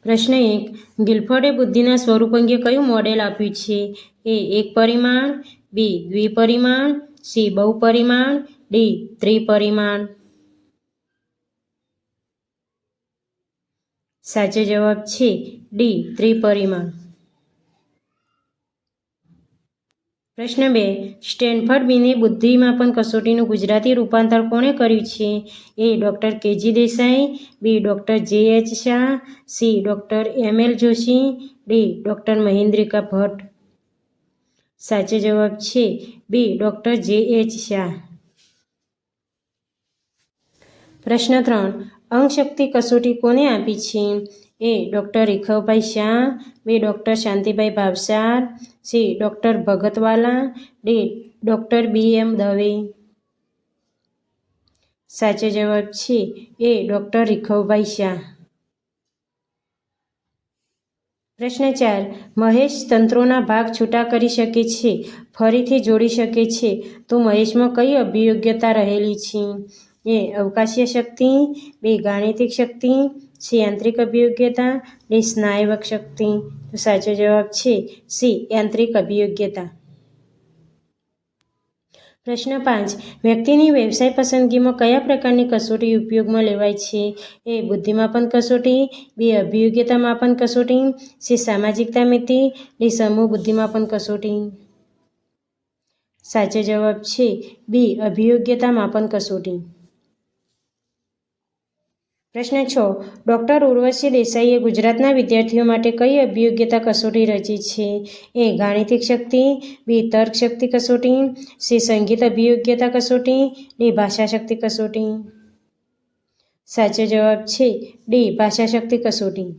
પ્રશ્ન 1. ગિલફોર્ડે બુદ્ધિના સ્વરૂપ અંગે કયું મોડેલ આપ્યું છે? એ એક પરિમાણ, બી દ્વિપરિમાણ, સી બહુપરિમાણ, ડી ત્રિપરિમાણ. સાચો જવાબ છે ડી ત્રિપરિમાણ. પ્રશ્ન 2. સ્ટેનફર્ડ બીને બુદ્ધિમાપન કસોટીનું ગુજરાતી રૂપાંતર કોણે કર્યું છે? A doctor KG Desai, B doctor JH. Shah, C doctor ML. Joshi, D doctor Mahendrika Bhatt. સાચો જવાબ છે બી ડૉક્ટર જે.એચ. શાહ. પ્રશ્ન 3. અંકશક્તિ કસોટી કોને આપી છે? A doctor Rikhavbhai Shah, B doctor Shantibhai Bhavsar, C doctor Bhagatwala, D doctor BM. Dave. સાચો જવાબ છે એ ડૉક્ટર રીખવભાઈ શાહ. પ્રશ્ન 4. મહેશ તંત્રોના ભાગ છૂટા કરી શકે છે, ફરીથી જોડી શકે છે, તો મહેશમાં કઈ અભિયોગ્યતા રહેલી છે? એ અવકાશીય શક્તિ, બી ગાણિતિક શક્તિ, સી યાંત્રિક અભિયોગ્યતા, ડી સ્નાયવક શક્તિ. તો સાચો જવાબ છે સી યાંત્રિક અભિયોગ્યતા. પ્રશ્ન 5. વ્યક્તિની વ્યવસાય પસંદગીમાં કયા પ્રકારની કસોટી ઉપયોગમાં લેવાય છે? એ બુદ્ધિમાપન કસોટી, બી અભિયોગ્યતા માપન કસોટી, સી સામાજિકતા મિતિ, ડી સમૂહ બુદ્ધિમાપન કસોટી. સાચો જવાબ છે બી અભિયોગ્યતા માપન કસોટી. પ્રશ્ન 6. ડૉક્ટર ઉર્વશી દેસાઈએ ગુજરાતના વિદ્યાર્થીઓ માટે કઈ અભિયોગ્યતા કસોટી રચી છે? એ ગાણિતિક શક્તિ, બી તર્ક શક્તિ કસોટી, સી સંગીત અભિયોગ્યતા કસોટી, ડી ભાષા શક્તિ કસોટી. સાચો જવાબ છે ડી ભાષા શક્તિ કસોટી.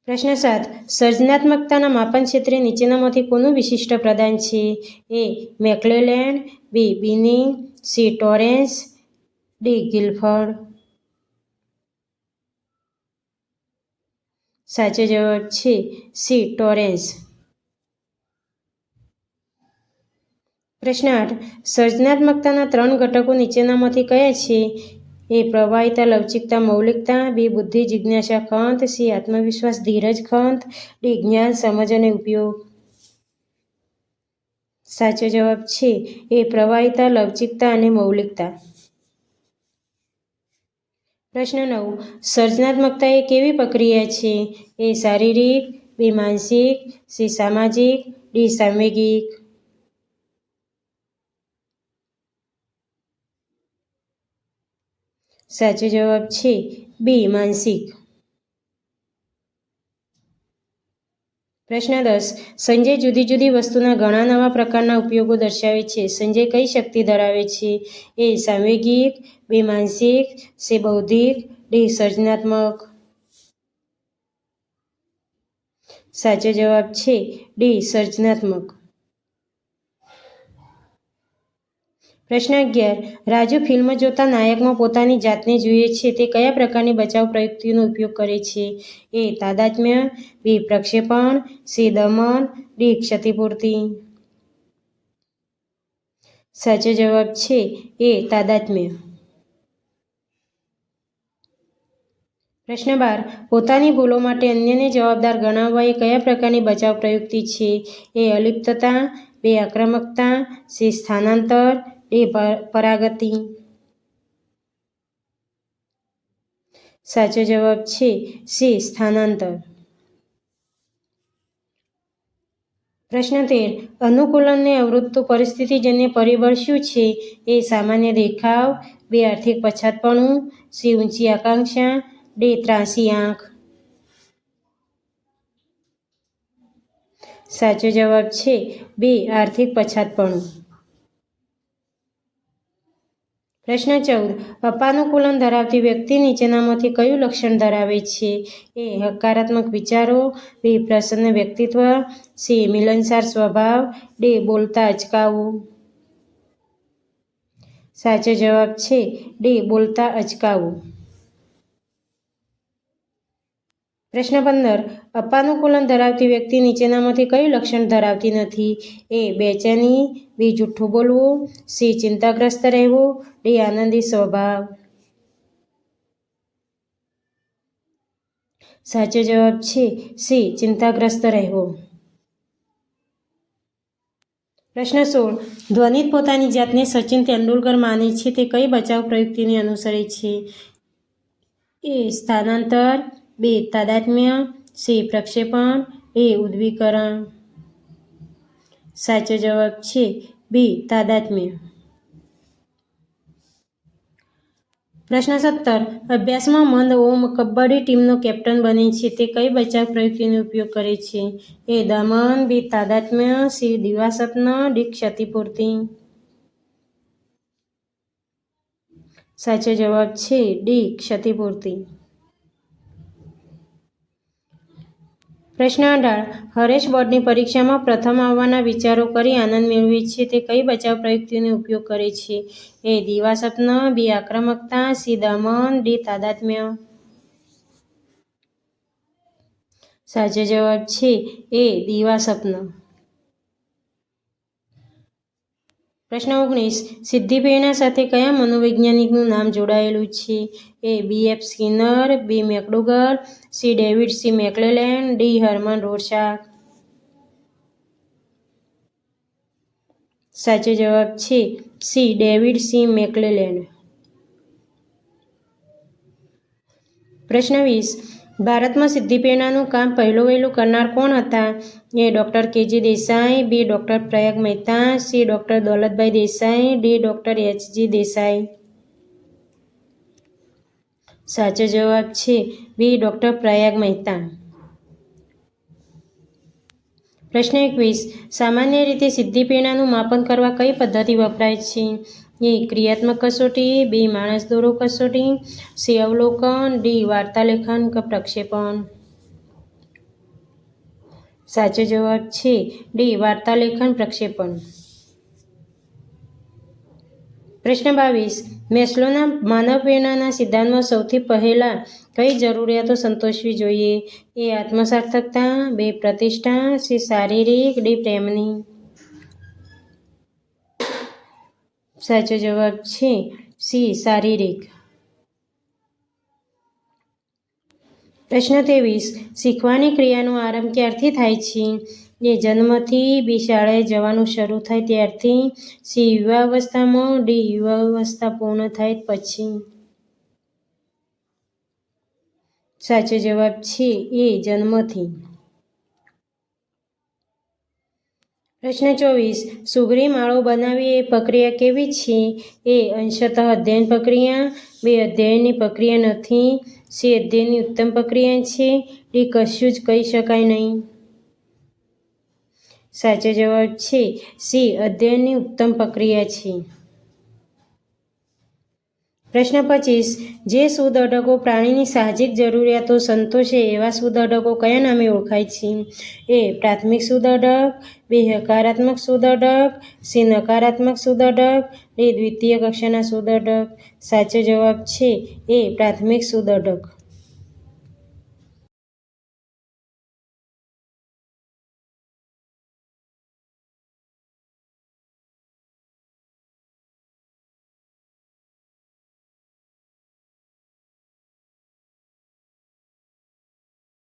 પ્રશ્ન 7. સર્જનાત્મકતાના માપન ક્ષેત્રે નીચેનામાંથી કોનું વિશિષ્ટ પ્રદાન છે? એ મેકક્લેલેન્ડ, બી બિનિંગ, સી ટોરેન્સ, ડી ગિલફોર્ડ. સાચો જવાબ છે સી ટોરેન્સ. પ્રશ્ન 8. સર્જનાત્મકતાના 3 ઘટકો નીચેનામાંથી કયા છે? એ પ્રવાહિતા, લવચિકતા, મૌલિકતા, બી બુદ્ધિ, જિજ્ઞાસા, ખંત, સી આત્મવિશ્વાસ, ધીરજ, ખંત, ડી જ્ઞાન, સમજ અને ઉપયોગ. સાચો જવાબ છે એ પ્રવાહિતા, લવચિકતા અને મૌલિકતા. પ્રશ્ન 9. સર્જનાત્મકતા એ કેવી પ્રક્રિયા છે? એ શારીરિક, બી માનસિક, સી સામાજિક, ડી સાંવેગિક. સાચો જવાબ છે બી માનસિક. પ્રશ્ન 10. સંજય જુદી જુદી વસ્તુના ઘણા નવા પ્રકારના ઉપયોગો દર્શાવે છે. સંજય કઈ શક્તિ ધરાવે છે? એ સાંવેગિક, બી માનસિક, સી બૌદ્ધિક, ડી સર્જનાત્મક. સાચો જવાબ છે ડી સર્જનાત્મક. પ્રશ્ન 11. રાજુ ફિલ્મ જોતા નાયકમાં પોતાની જાતને જુએ છે તે કયા પ્રકારની બચાવ પ્રયુક્તિનો ઉપયોગ કરે છે? એ તાદાત્મ્ય, બી પ્રક્ષેપણ, સી દમન, ડી ક્ષતિપૂર્તિ. સાચો જવાબ છે એ તાદાત્મ્ય. પ્રશ્ન 12. પોતાની ભૂલો માટે અન્યને જવાબદાર ગણાવવા એ કયા પ્રકારની બચાવ પ્રયુક્તિ છે? એ અલિપ્તતા, બી આક્રમકતા, સી સ્થાનાંતર, ડી પરાગતિ. સાચો જવાબ છે સી સ્થાનાંતર. પ્રશ્ન 13. અનુકૂલનને અવરોધતું પરિસ્થિતિજન્ય પરિબળ શું છે? એ સામાન્ય દેખાવ, બી આર્થિક પછાતપણું, સી ઊંચી આકાંક્ષા, ડી ત્રાંસી આંખ. સાચો જવાબ છે બી આર્થિક પછાતપણું. પ્રશ્ન 14. અપાનુકૂલન ધરાવતી વ્યક્તિ નીચેનામાંથી કયું લક્ષણ ધરાવે છે? એ હકારાત્મક વિચારો, બી પ્રસન્ન વ્યક્તિત્વ, સી મિલનસાર સ્વભાવ, ડી બોલતા અચકાવું. સાચો જવાબ છે ડી બોલતા અચકાવું. પ્રશ્ન 15. અપાનુકૂલન ધરાવતી વ્યક્તિ નીચેનામાંથી કયું લક્ષણ ધરાવતી નથી? એ બેચેની, બી જૂઠું બોલવું, સી ચિંતાગ્રસ્ત રહેવું, ડી આનંદી સ્વભાવ. સાચો જવાબ છે સી ચિંતાગ્રસ્ત રહેવો. પ્રશ્ન 16. ધ્વનિત પોતાની જાતને સચિન તેંડુલકર માને છે તે કઈ બચાવ પ્રયુક્તિને અનુસરે છે? એ સ્થાનાંતર, બી તાદાત્મ્ય, સી પ્રક્ષેપણ, એ ઉદ્દીકરણ. સાચો જવાબ છે બી તાદાત્મ્ય. પ્રશ્ન 17. અભ્યાસમાં મંદ ઓમ કબડ્ડી ટીમનો કેપ્ટન બને છે તે કઈ બચાવ પ્રયુક્તિનો ઉપયોગ કરે છે? એ દમન, બી તાદાત્મ્ય, સી દિવાસ્વપ્ન, ડી ક્ષતિપૂર્તિ. સાચો જવાબ છે ડી ક્ષતિપૂર્તિ. પ્રશ્ન 18. હરેશ બોર્ડની પરીક્ષામાં પ્રથમ આવવાના વિચારો કરી આનંદ મેળવે છે તે કઈ બચાવ પ્રયુક્તિનો ઉપયોગ કરે છે? એ દિવાસ્વપ્ન, બી આક્રમકતા, સી દમન, ડી તાદાત્મ્ય. સાચો જવાબ છે એ દિવાસ્વપ્ન. પ્રશ્ન 19. સિદ્ધિ પ્રેરણા સાથે કયા મનોવૈજ્ઞાનિકનું નામ જોડાયેલું છે? A BF. Skinner, B McDougall, C David C McClelland, D Hermann Rorschach. સાચો જવાબ છે સી ડેવિડ સી મેકલેલેન્ડ. પ્રશ્ન 20. ભારતમાં સિદ્ધિ પ્રેરણાનું કામ પહેલું કરનાર કોણ હતા? A doctor KG. Desai, B doctor Prayag Mehta, C doctor Daulatbhai Desai, D doctor HG. Desai. સાચો જવાબ છે બી ડૉક્ટર પ્રયાગ મહેતા. પ્રશ્ન 21. સામાન્ય રીતે સિદ્ધિ પ્રેરણાનું માપન કરવા કઈ પદ્ધતિ વપરાય છે? એ ક્રિયાત્મક કસોટી, બી માણસ દોરો કસોટી, સી અવલોકન, ડી વાર્તાલેખન પ્રક્ષેપણ. સાચો જવાબ છે ડી વાર્તાલેખન પ્રક્ષેપણ. પ્રશ્ન 22. મેસ્લોના માનવ પ્રેરણાના સિદ્ધાંતમાં સૌથી પહેલા કઈ જરૂરિયાતો સંતોષવી જોઈએ? એ આત્મસાર્થકતા, બી પ્રતિષ્ઠા, સી શારીરિક, ડી પ્રેમની. સાચો જવાબ છે સી શારીરિક. પ્રશ્ન 23. શીખવાની ક્રિયાનો આરંભ ક્યારથી થાય છે? એ જન્મથી, બી શાળાએ જવાનું શરૂ થાય ત્યારથી, સી યુવાવસ્થામાં, ડી યુવાવસ્થા પૂર્ણ થાય પછી. સાચો જવાબ છે એ જન્મથી. પ્રશ્ન 24. સુગરી માળો બનાવવી એ પ્રક્રિયા કેવી છે? એ અંશતઃ અધ્યયન પ્રક્રિયા, બી અધ્યયનની પ્રક્રિયા નથી, સી અધ્યયનની ઉત્તમ પ્રક્રિયા છે, ડી કશું જ કહી શકાય નહીં. સાચો જવાબ છે સી અધ્યયનની ઉત્તમ પ્રક્રિયા છે. પ્રશ્ન 25. જે સુદર્શકો પ્રાણીની સાહજિક જરૂરિયાતો સંતોષે એવા સુદર્શકો કયા નામે ઓળખાય છે? એ પ્રાથમિક સુદર્શક, બી હકારાત્મક સુદર્શક, સી નકારાત્મક સુદર્શક, ડી દ્વિતીય કક્ષાના સુદર્શક. સાચો જવાબ છે એ પ્રાથમિક સુદર્શક.